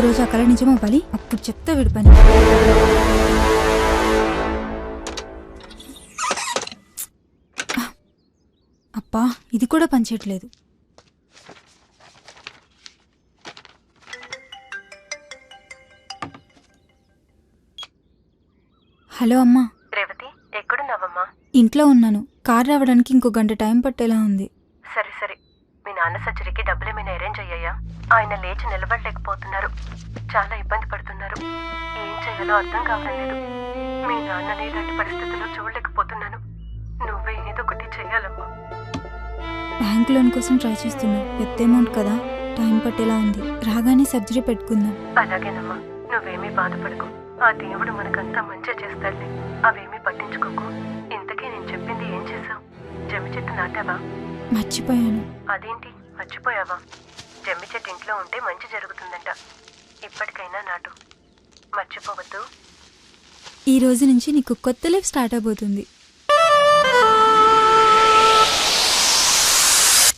ఒక్కరోజు ఆ కళ నిజం అవ్వాలి, అప్పుడు చెప్తా వీడి పని. అబ్బా, ఇది కూడా పనిచేయట్లేదు. హలో అమ్మా. రేవతి, ఎక్కడున్నావమ్మా? ఇంట్లో ఉన్నాను. కార్ రావడానికి ఇంకో గంట టైం పట్టేలా ఉంది. సరే సరే, మీ నాన్న సర్జరీకి డబ్బులేమైనా అరేంజ్ అయ్యాయా? ఆయన లేచి నిలబడలేకపోతున్నారు, చాలా ఇబ్బంది పడుతున్నారు. ఏం చేయాలో అర్థం కావడం లేదు. మీ నాన్నని ఇలాంటి పరిస్థితుల్లో చూడలేకపోతున్నాను. నువ్వే ఏదో ఒకటి చెయ్యాలమ్మా. బ్యాంక్ లోన్ కోసం ట్రై చేస్తున్నా. పెద్ద అమౌంట్ కదా, టైం పట్టేలా ఉంది. రాగానే సర్జరీ పెట్టుకుందాం. అలాగేనమ్మా, నువ్వేమీ బాధపడకు. ఆ దేవుడు మనకంతా మంచి చేస్తాడులే. అవేమీ పట్టించుకోకు. ఇంతకీ నేను చెప్పింది ఏం చేశావు? జమ్మి చెట్టు నాటావా? మర్చిపోయాను. అదేంటి మర్చిపోయావా? జమ్మి చెట్టు ఇంట్లో ఉంటే మంచి జరుగుతుందంట. ఇప్పటికైనా నాటు, మర్చిపోవద్దు. ఈ రోజు నుంచి నీకు కొత్త లైఫ్ స్టార్ట్ అవబోతుంది.